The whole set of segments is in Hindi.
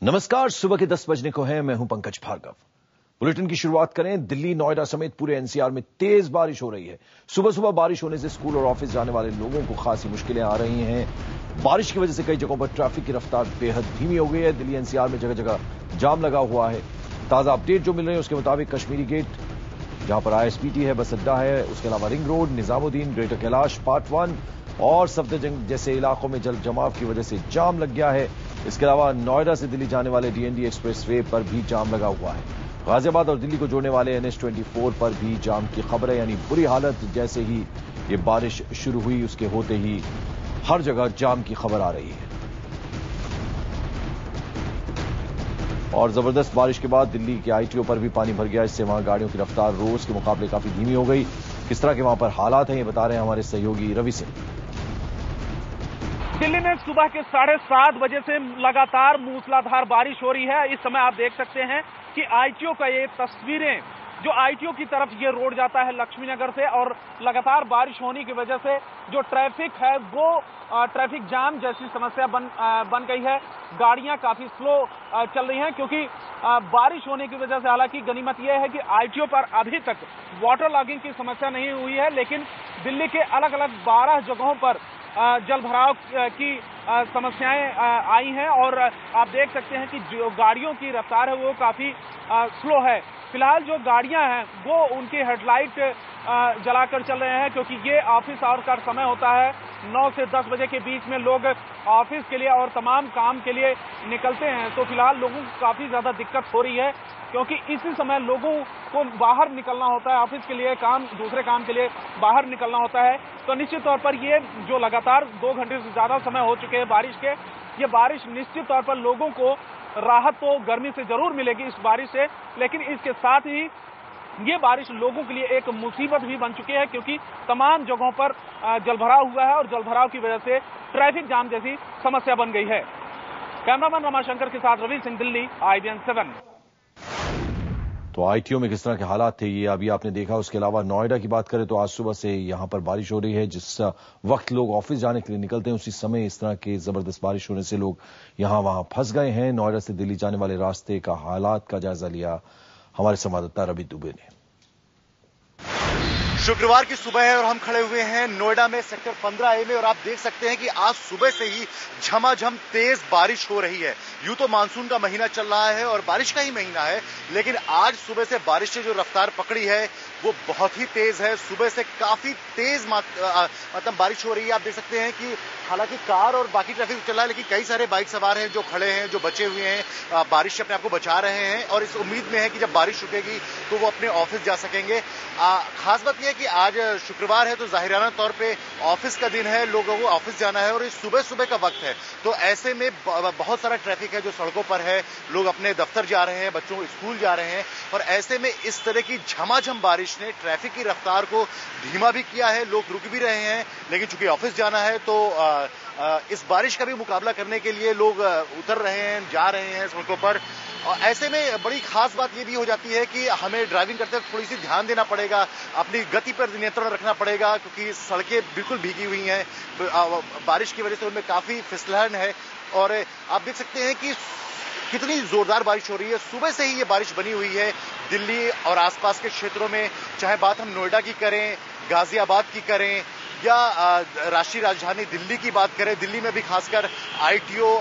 नमस्कार, सुबह के 10 बजने को है। मैं हूं पंकज भार्गव। बुलेटिन की शुरुआत करें। दिल्ली, नोएडा समेत पूरे एनसीआर में तेज बारिश हो रही है। सुबह सुबह बारिश होने से स्कूल और ऑफिस जाने वाले लोगों को खासी मुश्किलें आ रही हैं। बारिश की वजह से कई जगहों पर ट्रैफिक की रफ्तार बेहद धीमी हो गई है। दिल्ली एनसीआर में जगह जगह जाम लगा हुआ है। ताजा अपडेट जो मिल रही है उसके मुताबिक कश्मीरी गेट, जहां पर आईएसबीटी है, बस अड्डा है, उसके अलावा ring road, Nizamuddin, greater Kailash, part 1 और सफदरजंग जैसे इलाकों में जल जमाव की वजह से जाम लग गया है। इसके अलावा नोएडा से दिल्ली जाने वाले डीएनडी एक्सप्रेसवे पर भी जाम लगा हुआ है। गाजियाबाद और दिल्ली को जोड़ने वाले NH-24 पर भी जाम की खबर है, यानी बुरी हालत। जैसे ही ये बारिश शुरू हुई उसके होते ही हर जगह जाम की खबर आ रही है। और जबरदस्त बारिश के बाद दिल्ली के आईटीओ पर भी पानी भर गया। इससे वहां गाड़ियों की रफ्तार रोज के मुकाबले काफी धीमी हो गई। किस तरह के वहां पर हालात हैं ये बता रहे हैं हमारे सहयोगी रवि सिंह। दिल्ली में सुबह के 7:30 बजे से लगातार मूसलाधार बारिश हो रही है। इस समय आप देख सकते हैं कि आईटीओ का ये तस्वीरें, जो आईटीओ की तरफ ये रोड जाता है लक्ष्मी नगर से, और लगातार बारिश होने की वजह से जो ट्रैफिक है वो ट्रैफिक जाम जैसी समस्या बन गई है। गाड़ियां काफी स्लो चल रही हैं क्योंकि बारिश होने की वजह से। हालांकि गनीमत यह है कि आईटीओ पर अभी तक वाटर लॉगिंग की समस्या नहीं हुई है, लेकिन दिल्ली के अलग अलग 12 जगहों पर जल भराव की समस्याएं आई हैं और आप देख सकते हैं कि जो गाड़ियों की रफ्तार है वो काफी स्लो है। फिलहाल जो गाड़ियां हैं वो उनकी हेडलाइट जलाकर चल रहे हैं क्योंकि ये ऑफिस आवर का समय होता है। 9 से 10 बजे के बीच में लोग ऑफिस के लिए और तमाम काम के लिए निकलते हैं। तो फिलहाल लोगों को काफी ज्यादा दिक्कत हो रही है क्योंकि इसी समय लोगों को बाहर निकलना होता है, ऑफिस के लिए, दूसरे काम के लिए बाहर निकलना होता है। तो निश्चित तौर पर ये जो लगातार 2 घंटे से ज्यादा समय हो चुके हैं बारिश के, ये बारिश निश्चित तौर पर लोगों को राहत तो गर्मी से जरूर मिलेगी इस बारिश से, लेकिन इसके साथ ही ये बारिश लोगों के लिए एक मुसीबत भी बन चुकी है क्योंकि तमाम जगहों पर जलभराव हुआ है और जलभराव की वजह से ट्रैफिक जाम जैसी समस्या बन गई है। कैमरामैन रमाशंकर के साथ रवि सिंह, दिल्ली, IBN 7। तो आईटीओ में किस तरह के हालात थे ये अभी आपने देखा। उसके अलावा नोएडा की बात करें तो आज सुबह से यहां पर बारिश हो रही है। जिस वक्त लोग ऑफिस जाने के लिए निकलते हैं उसी समय इस तरह के जबरदस्त बारिश होने से लोग यहां वहां फंस गए हैं। नोएडा से दिल्ली जाने वाले रास्ते का हालात का जायजा लिया हमारे संवाददाता रवि दुबे ने। शुक्रवार की सुबह है और हम खड़े हुए हैं नोएडा में सेक्टर 15A में और आप देख सकते हैं कि आज सुबह से ही झमाझम तेज बारिश हो रही है। यूं तो मानसून का महीना चल रहा है और बारिश का ही महीना है, लेकिन आज सुबह से बारिश ने जो रफ्तार पकड़ी है वो बहुत ही तेज है। सुबह से काफी तेज मतलब बारिश हो रही है। आप देख सकते हैं कि हालांकि कार और बाकी ट्रैफिक चल रहा है, लेकिन कई सारे बाइक सवार हैं जो खड़े हैं, जो बचे हुए हैं, बारिश से अपने आप को बचा रहे हैं और इस उम्मीद में है कि जब बारिश रुकेगी तो वो अपने ऑफिस जा सकेंगे। खास बात यह है कि आज शुक्रवार है तो जाहिराना तौर पे ऑफिस का दिन है, लोगों को ऑफिस जाना है और ये सुबह सुबह का वक्त है, तो ऐसे में बहुत सारा ट्रैफिक है जो सड़कों पर है। लोग अपने दफ्तर जा रहे हैं, बच्चों को स्कूल जा रहे हैं और ऐसे में इस तरह की झमाझम बारिश ने ट्रैफिक की रफ्तार को धीमा भी किया है। लोग रुक भी रहे हैं, लेकिन चूंकि ऑफिस जाना है तो इस बारिश का भी मुकाबला करने के लिए लोग उतर रहे हैं, जा रहे हैं सड़कों पर। और ऐसे में बड़ी खास बात यह भी हो जाती है कि हमें ड्राइविंग करते वक्त थोड़ी सी ध्यान देना पड़ेगा, अपनी गति पर नियंत्रण रखना पड़ेगा क्योंकि सड़कें बिल्कुल भीगी हुई हैं। बारिश की वजह से उनमें काफी फिसलन है और आप देख सकते हैं कि कितनी जोरदार बारिश हो रही है। सुबह से ही ये बारिश बनी हुई है दिल्ली और आसपास के क्षेत्रों में, चाहे बात हम नोएडा की करें, गाजियाबाद की करें या राष्ट्रीय राजधानी दिल्ली की बात करें। दिल्ली में भी खासकर आईटीओ,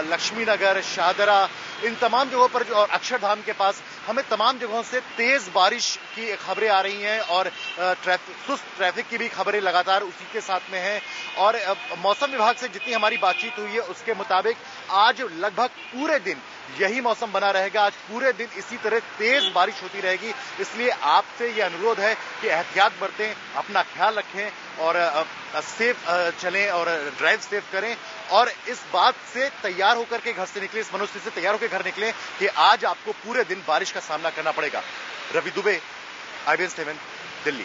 लक्ष्मी नगर, शाहदरा, इन तमाम जगहों पर और अक्षरधाम के पास हमें तमाम जगहों से तेज बारिश की खबरें आ रही हैं और सुस्त ट्रैफिक की भी खबरें लगातार उसी के साथ में हैं। और मौसम विभाग से जितनी हमारी बातचीत हुई है उसके मुताबिक आज लगभग पूरे दिन यही मौसम बना रहेगा। आज पूरे दिन इसी तरह तेज बारिश होती रहेगी, इसलिए आपसे यह अनुरोध है कि एहतियात बरतें, अपना ख्याल रखें और सेफ चलें और ड्राइव सेफ करें और इस बात से तैयार होकर के घर से निकले, इस मनोस्थिति से तैयार होकर घर निकलें कि आज आपको पूरे दिन बारिश का सामना करना पड़ेगा। रवि दुबे, IBN 7, दिल्ली।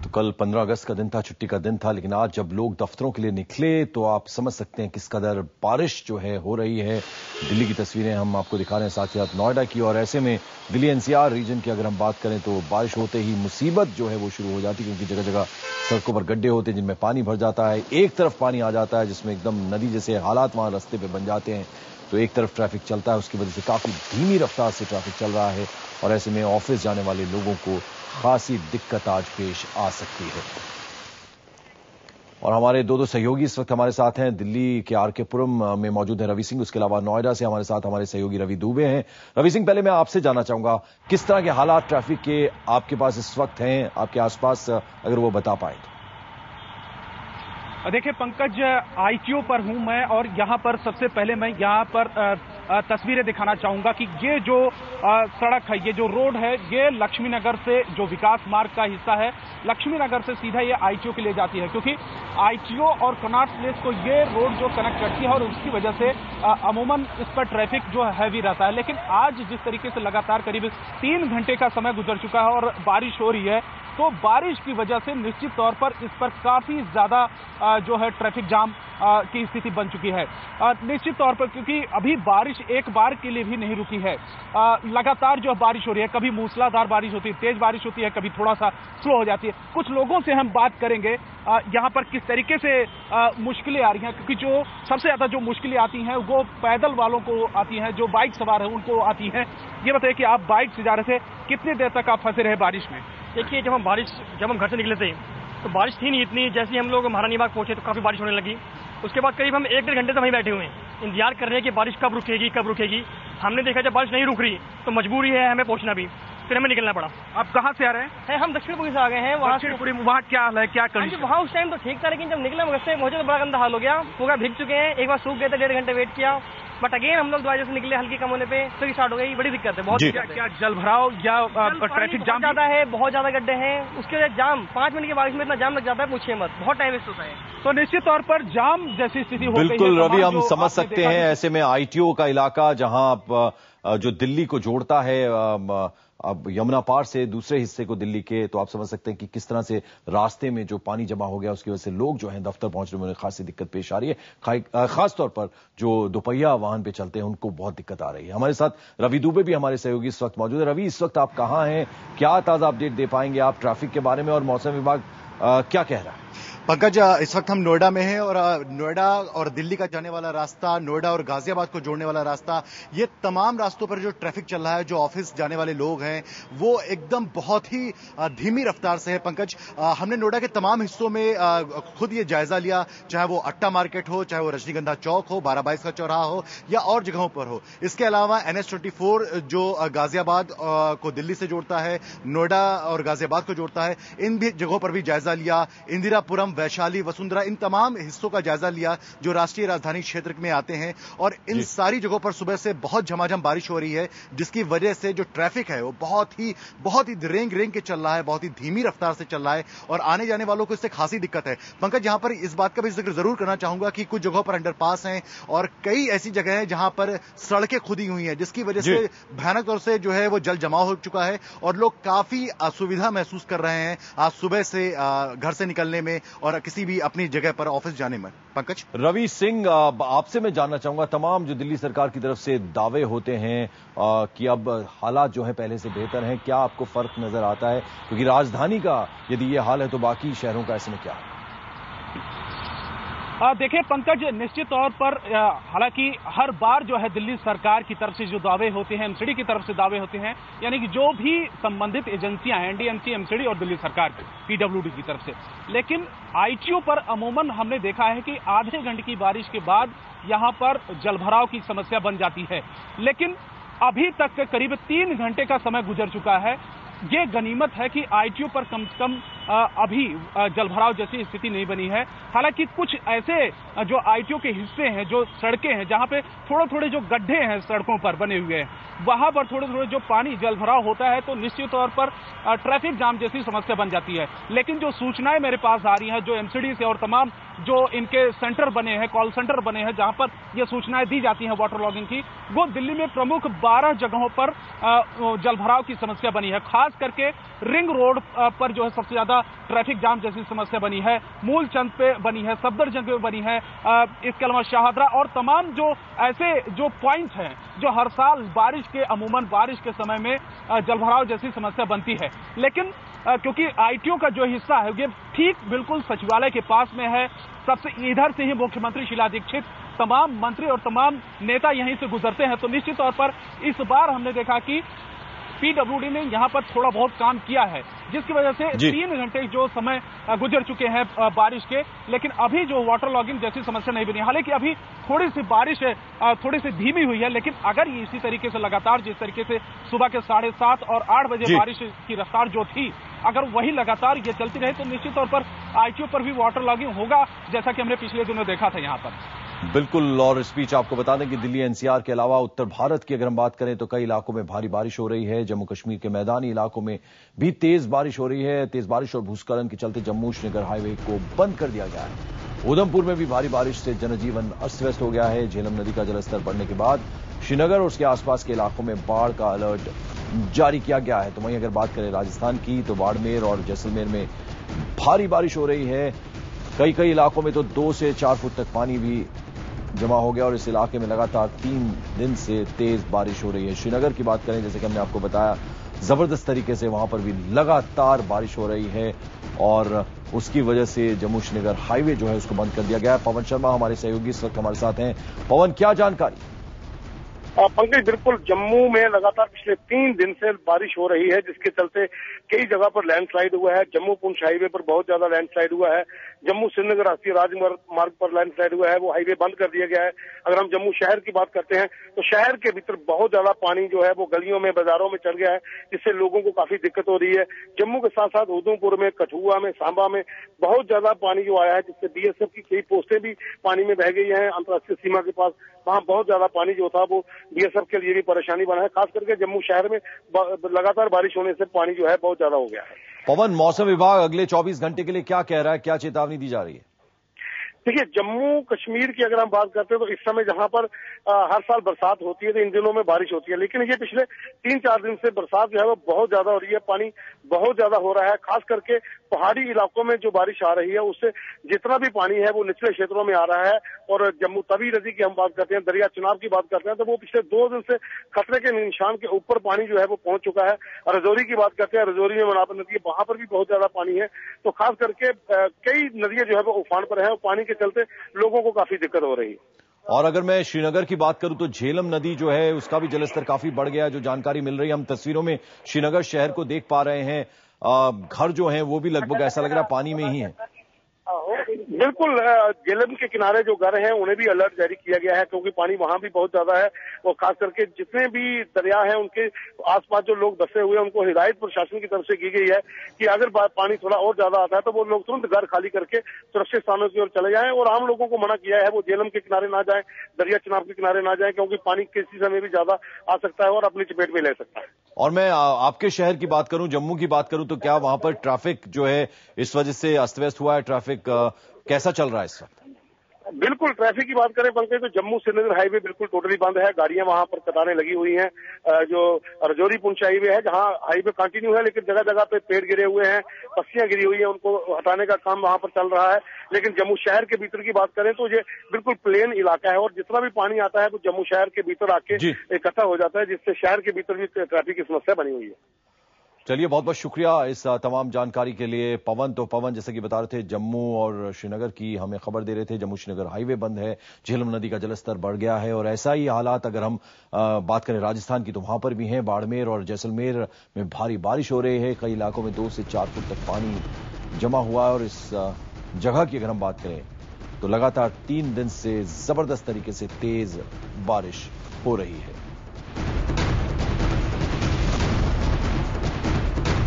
तो कल 15 अगस्त का दिन था, छुट्टी का दिन था, लेकिन आज जब लोग दफ्तरों के लिए निकले तो आप समझ सकते हैं किस कदर बारिश जो है हो रही है। दिल्ली की तस्वीरें हम आपको दिखा रहे हैं, साथ ही साथ नोएडा की। और ऐसे में दिल्ली एनसीआर रीजन की अगर हम बात करें तो बारिश होते ही मुसीबत जो है वो शुरू हो जाती है, क्योंकि जगह जगह सड़कों पर गड्ढे होते हैं जिनमें पानी भर जाता है। एक तरफ पानी आ जाता है जिसमें एकदम नदी जैसे हालात वहां रास्ते पे बन जाते हैं, तो एक तरफ ट्रैफिक चलता है, उसकी वजह से काफी धीमी रफ्तार से ट्रैफिक चल रहा है और ऐसे में ऑफिस जाने वाले लोगों को खासी दिक्कत आज पेश आ सकती है। और हमारे दो सहयोगी इस वक्त हमारे साथ हैं। दिल्ली के आरके पुरम में मौजूद है रवि सिंह, उसके अलावा नोएडा से हमारे साथ हमारे सहयोगी रवि दुबे हैं। रवि सिंह, पहले मैं आपसे जानना चाहूंगा किस तरह के हालात ट्रैफिक के आपके पास इस वक्त हैं, आपके आसपास, अगर वो बता पाए तो। देखिए पंकज, आईटीओ पर हूं मैं और यहां पर सबसे पहले मैं यहां पर तस्वीरें दिखाना चाहूंगा कि ये जो सड़क है, ये जो रोड है, ये लक्ष्मी नगर से जो विकास मार्ग का हिस्सा है, लक्ष्मी नगर से सीधा ये आईटीओ के लिए जाती है, क्योंकि आईटीओ और कनॉट प्लेस को ये रोड जो कनेक्ट करती है और उसकी वजह से अमूमन इस पर ट्रैफिक जो है हैवी रहता है। लेकिन आज जिस तरीके से लगातार करीब 3 घंटे का समय गुजर चुका है और बारिश हो रही है, तो बारिश की वजह से निश्चित तौर पर इस पर काफी ज्यादा जो है ट्रैफिक जाम की स्थिति बन चुकी है। निश्चित तौर पर क्योंकि अभी बारिश एक बार के लिए भी नहीं रुकी है, लगातार जो बारिश हो रही है, कभी मूसलाधार बारिश होती है, तेज बारिश होती है, कभी थोड़ा सा स्लो हो जाती है। कुछ लोगों से हम बात करेंगे यहाँ पर किस तरीके से मुश्किलें आ रही हैं, क्योंकि जो सबसे ज्यादा जो मुश्किलें आती हैं वो पैदल वालों को आती हैं, जो बाइक सवार है उनको आती हैं। ये बताइए कि आप बाइक से जा रहे थे, कितनी देर तक आप फंसे रहे बारिश में? देखिए, जब हम घर से निकले थे तो बारिश थी नहीं इतनी। जैसे ही हम लोग महारानी बाग पहुंचे तो काफी बारिश होने लगी। उसके बाद करीब हम 1-1.5 घंटे से वहीं बैठे हुए हैं, इंतजार कर रहे हैं कि बारिश कब रुकेगी। हमने देखा जब बारिश नहीं रुक रही तो मजबूरी है हमें पहुंचना भी, फिर हमें निकलना पड़ा। आप कहाँ से आ रहे हैं? हम दक्षिणपुरी से आ गए हैं। वहाँ क्या हाल है, क्या कंडीशन? वहाँ उस टाइम तो ठीक था, लेकिन जब निकले रस्ते पहुंचे तो बड़ा गंदा हाल हो गया। पूरा भीग चुके हैं, एक बार सूख गए थे, 1.5 घंटे वेट किया, बट अगेन हम लोग दोबारा से निकले हल्की कम होने पे फिर स्टार्ट हो गई। बड़ी दिक्कत है, बहुत। क्या जल भराव या ट्रैफिक जाम ज्यादा है? बहुत ज्यादा गड्ढे हैं, उसके वजह जाम 5 मिनट की बारिश में इतना जाम लग जाता है, पूछिए मत, बहुत टाइम वेस्ट होता है। तो निश्चित तौर पर जाम जैसी स्थिति हो गई है। बिल्कुल रवि, हम समझ सकते हैं ऐसे में आईटीओ का इलाका जहां जो दिल्ली को जोड़ता है अब यमुना पार से दूसरे हिस्से को दिल्ली के, तो आप समझ सकते हैं कि किस तरह से रास्ते में जो पानी जमा हो गया उसकी वजह से लोग जो हैं दफ्तर पहुंचने में उन्हें खासी दिक्कत पेश आ रही है। खासतौर पर जो दोपहिया वाहन पे चलते हैं उनको बहुत दिक्कत आ रही है। हमारे साथ रवि दुबे भी हमारे सहयोगी इस वक्त मौजूद है। रवि, इस वक्त आप कहां हैं, क्या ताजा अपडेट दे पाएंगे आप ट्रैफिक के बारे में, और मौसम विभाग क्या कह रहा है? पंकज, इस वक्त हम नोएडा में हैं और नोएडा और दिल्ली का जाने वाला रास्ता, नोएडा और गाजियाबाद को जोड़ने वाला रास्ता, ये तमाम रास्तों पर जो ट्रैफिक चल रहा है, जो ऑफिस जाने वाले लोग हैं वो एकदम बहुत ही धीमी रफ्तार से है। पंकज, हमने नोएडा के तमाम हिस्सों में खुद ये जायजा लिया, चाहे वो अट्टा मार्केट हो, चाहे वो रजनीगंधा चौक हो, 12/22 का चौराहा हो या और जगहों पर हो। इसके अलावा NH24 जो गाजियाबाद को दिल्ली से जोड़ता है, नोएडा और गाजियाबाद को जोड़ता है, इन भी जगहों पर भी जायजा लिया। इंदिरापुरम, वैशाली, वसुंधरा, इन तमाम हिस्सों का जायजा लिया जो राष्ट्रीय राजधानी क्षेत्र में आते हैं। और इन सारी जगहों पर सुबह से बहुत झमाझम बारिश हो रही है, जिसकी वजह से जो ट्रैफिक है वो बहुत ही रेंग के चल रहा है, बहुत ही धीमी रफ्तार से चल रहा है और आने जाने वालों को इससे खासी दिक्कत है। पंकज, यहां पर इस बात का भी जिक्र जरूर करना चाहूंगा कि कुछ जगहों पर अंडरपास हैं और कई ऐसी जगह है जहां पर सड़कें खुदी हुई हैं, जिसकी वजह से भयानक तौर से जो है वो जल जमाव हो चुका है और लोग काफी असुविधा महसूस कर रहे हैं आज सुबह से घर से निकलने में और किसी भी अपनी जगह पर ऑफिस जाने में। पंकज, रवि सिंह, आपसे मैं जानना चाहूंगा, तमाम जो दिल्ली सरकार की तरफ से दावे होते हैं कि अब हालात जो है पहले से बेहतर हैं, क्या आपको फर्क नजर आता है? क्योंकि राजधानी का यदि ये हाल है तो बाकी शहरों का ऐसे में क्या है? देखिए पंकज, निश्चित तौर पर हालांकि हर बार जो है दिल्ली सरकार की तरफ से जो दावे होते हैं, एमसीडी की तरफ से दावे होते हैं, यानी कि जो भी संबंधित एजेंसियां हैं, डीएमसी, एमसीडी और दिल्ली सरकार की पीडब्ल्यूडी की तरफ से, लेकिन आईटीओ पर अमूमन हमने देखा है कि आधे घंटे की बारिश के बाद यहां पर जलभराव की समस्या बन जाती है। लेकिन अभी तक करीब 3 घंटे का समय गुजर चुका है। ये गनीमत है कि आईटीओ पर कम से कम अभी जलभराव जैसी स्थिति नहीं बनी है। हालांकि कुछ ऐसे जो आईटीओ के हिस्से हैं, जो सड़कें हैं, जहां पे थोड़े जो गड्ढे हैं सड़कों पर बने हुए हैं, वहां पर थोड़े जो पानी जलभराव होता है तो निश्चित तौर पर ट्रैफिक जाम जैसी समस्या बन जाती है। लेकिन जो सूचनाएं मेरे पास आ रही हैं, जो एमसीडी से और तमाम जो इनके सेंटर बने हैं, कॉल सेंटर बने हैं, जहां पर ये सूचनाएं दी जाती हैं वाटर लॉगिंग की, वो दिल्ली में प्रमुख 12 जगहों पर जलभराव की समस्या बनी है। खास करके रिंग रोड पर जो है सबसे ज्यादा ज्यादा ट्रैफिक जाम जैसी समस्या बनी है, मूलचंद पे बनी है, सफदरजंग पे बनी है, इसके अलावा शाहदरा और तमाम जो ऐसे जो पॉइंट हैं जो हर साल अमूमन बारिश के समय में जलभराव जैसी समस्या बनती है। लेकिन क्योंकि आईटीओ का जो हिस्सा है ये ठीक बिल्कुल सचिवालय के पास में है, सबसे इधर से ही मुख्यमंत्री शीला दीक्षित, तमाम मंत्री और तमाम नेता यहीं से गुजरते हैं, तो निश्चित तौर पर इस बार हमने देखा कि पीडब्ल्यूडी ने यहां पर थोड़ा बहुत काम किया है, जिसकी वजह से 3 घंटे जो समय गुजर चुके हैं बारिश के, लेकिन अभी जो वाटर लॉगिंग जैसी समस्या नहीं बनी। हालांकि अभी थोड़ी सी बारिश थोड़ी सी धीमी हुई है, लेकिन अगर ये इसी तरीके से लगातार जिस तरीके से सुबह के 7:30 और 8 बजे बारिश की रफ्तार जो थी, अगर वही लगातार ये चलती रहे तो निश्चित तौर पर आईटीओ पर भी वाटर लॉगिंग होगा, जैसा कि हमने पिछले दिनों देखा था यहां पर। बिल्कुल। और इस बीच आपको बता दें कि दिल्ली एनसीआर के अलावा उत्तर भारत की अगर हम बात करें तो कई इलाकों में भारी बारिश हो रही है। जम्मू कश्मीर के मैदानी इलाकों में भी तेज बारिश हो रही है। तेज बारिश और भूस्खलन के चलते जम्मू श्रीनगर हाईवे को बंद कर दिया गया है। उधमपुर में भी भारी बारिश से जनजीवन अस्त व्यस्त हो गया है। झेलम नदी का जलस्तर बढ़ने के बाद श्रीनगर और उसके आसपास के इलाकों में बाढ़ का अलर्ट जारी किया गया है। तो वहीं अगर बात करें राजस्थान की तो बाड़मेर और जैसलमेर में भारी बारिश हो रही है। कई इलाकों में तो 2 से 4 फुट तक पानी भी जमा हो गया और इस इलाके में लगातार 3 दिन से तेज बारिश हो रही है। श्रीनगर की बात करें, जैसे कि हमने आपको बताया, जबरदस्त तरीके से वहां पर भी लगातार बारिश हो रही है और उसकी वजह से जम्मू श्रीनगर हाईवे जो है उसको बंद कर दिया गया है। पवन शर्मा हमारे सहयोगी इस वक्त हमारे साथ हैं। पवन, क्या जानकारी? पंकज, बिल्कुल जम्मू में लगातार पिछले 3 दिन से बारिश हो रही है, जिसके चलते कई जगह पर लैंडस्लाइड हुआ है। जम्मू पुंछ हाईवे पर बहुत ज्यादा लैंडस्लाइड हुआ है। जम्मू श्रीनगर राष्ट्रीय राजमार्ग पर लैंडस्लाइड हुआ है, वो हाईवे बंद कर दिया गया है। अगर हम जम्मू शहर की बात करते हैं तो शहर के भीतर बहुत ज्यादा पानी जो है वो गलियों में, बाजारों में चढ़ गया है, जिससे लोगों को काफी दिक्कत हो रही है। जम्मू के साथ साथ उधमपुर में, कठुआ में, सांबा में बहुत ज्यादा पानी जो आया है, जिससे बीएसएफ की कई पोस्टें भी पानी में बह गई हैं। अंतर्राष्ट्रीय सीमा के पास वहां बहुत ज्यादा पानी जो था वो बीएसएफ के लिए भी परेशानी बना है। खास करके जम्मू शहर में लगातार बारिश होने से पानी जो है बहुत ज्यादा हो गया है। पवन, मौसम विभाग अगले 24 घंटे के लिए क्या कह रहा है, क्या चेतावनी दी जा रही है? देखिए, जम्मू कश्मीर की अगर हम बात करते हैं तो इस समय जहां पर हर साल बरसात होती है तो इन दिनों में बारिश होती है, लेकिन ये पिछले 3-4 दिन से बरसात जो है वो बहुत ज्यादा हो रही है। पानी बहुत ज्यादा हो रहा है। खास करके पहाड़ी इलाकों में जो बारिश आ रही है उससे जितना भी पानी है वो निचले क्षेत्रों में आ रहा है। और जम्मू तवी नदी की हम बात करते हैं, दरिया चुनाव की बात करते हैं तो वो पिछले 2 दिन से खतरे के निशान के ऊपर पानी जो है वो पहुंच चुका है। रजौरी की बात करते हैं, रजौरी में मनापा नदी है, वहां पर भी बहुत ज्यादा पानी है। तो खास करके कई नदियां जो है वो उफान पर है और पानी के चलते लोगों को काफी दिक्कत हो रही है। और अगर मैं श्रीनगर की बात करूं तो झेलम नदी जो है उसका भी जलस्तर काफी बढ़ गया है। जो जानकारी मिल रही है, हम तस्वीरों में श्रीनगर शहर को देख पा रहे हैं। घर जो है वो भी लगभग ऐसा लग रहा है पानी में ही है। बिल्कुल, झेलम के किनारे जो घर हैं उन्हें भी अलर्ट जारी किया गया है, क्योंकि पानी वहां भी बहुत ज्यादा है। और खास करके जितने भी दरिया हैं उनके आसपास जो लोग बसे हुए हैं उनको हिदायत प्रशासन की तरफ से की गई है कि अगर पानी थोड़ा और ज्यादा आता है तो वो लोग तुरंत घर खाली करके सुरक्षित स्थानों की ओर चले जाएं। और आम लोगों को मना किया है वो झेलम के किनारे ना जाएं, दरिया चुनाव के किनारे ना जाएं, क्योंकि पानी किसी समय भी ज्यादा आ सकता है और अपनी चपेट में ले सकता है। और मैं आपके शहर की बात करूं, जम्मू की बात करूं, तो क्या वहां पर ट्रैफिक जो है इस वजह से अस्त व्यस्त हुआ है? ट्रैफिक कैसा चल रहा है इस वक्त? बिल्कुल, ट्रैफिक की बात करें पंकज तो जम्मू श्रीनगर हाईवे बिल्कुल टोटली बंद है। गाड़ियां वहां पर कतारें लगी हुई हैं। जो रजौरी पुंछ हाईवे है जहां हाईवे कंटिन्यू है, लेकिन जगह जगह पे पेड़ गिरे हुए हैं, पत्तियां गिरी हुई हैं, उनको हटाने का काम वहां पर चल रहा है। लेकिन जम्मू शहर के भीतर की बात करें तो ये बिल्कुल प्लेन इलाका है और जितना भी पानी आता है वो जम्मू शहर के भीतर आके इकट्ठा हो जाता है, जिससे शहर के भीतर भी ट्रैफिक की समस्या बनी हुई है। चलिए, बहुत बहुत शुक्रिया इस तमाम जानकारी के लिए पवन। तो पवन जैसे कि बता रहे थे, जम्मू और श्रीनगर की हमें खबर दे रहे थे, जम्मू श्रीनगर हाईवे बंद है, झेलम नदी का जलस्तर बढ़ गया है। और ऐसा ही हालात अगर हम बात करें राजस्थान की तो वहां पर भी हैं। बाड़मेर और जैसलमेर में भारी बारिश हो रही है। कई इलाकों में 2 से 4 फुट तक पानी जमा हुआ है। और इस जगह की अगर हम बात करें तो लगातार 3 दिन से जबरदस्त तरीके से तेज बारिश हो रही है।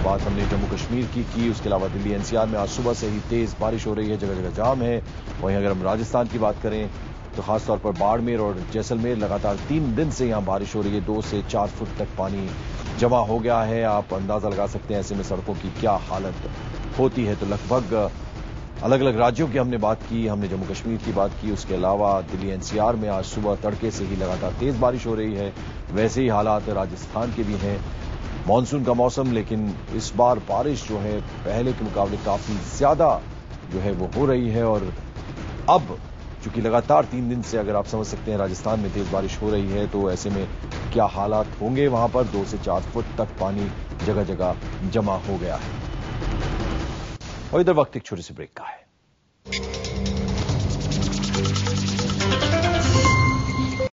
बात हमने जम्मू कश्मीर की उसके अलावा दिल्ली एनसीआर में आज सुबह से ही तेज बारिश हो रही है, जगह जगह जाम है। वहीं अगर हम राजस्थान की बात करें तो खासतौर पर बाड़मेर और जैसलमेर लगातार 3 दिन से यहां बारिश हो रही है। 2 से 4 फुट तक पानी जमा हो गया है। आप अंदाजा लगा सकते हैं ऐसे में सड़कों की क्या हालत होती है। तो लगभग अलग अलग राज्यों की हमने बात की, हमने जम्मू कश्मीर की बात की, उसके अलावा दिल्ली एनसीआर में आज सुबह तड़के से ही लगातार तेज बारिश हो रही है। वैसे ही हालात राजस्थान के भी हैं। मानसून का मौसम, लेकिन इस बार बारिश जो है पहले के मुकाबले काफी ज्यादा जो है वो हो रही है। और अब चूंकि लगातार 3 दिन से, अगर आप समझ सकते हैं, राजस्थान में तेज बारिश हो रही है, तो ऐसे में क्या हालात होंगे वहां पर। 2 से 4 फुट तक पानी जगह जगह जमा हो गया है। और इधर वक्त एक छोटे से ब्रेक का है।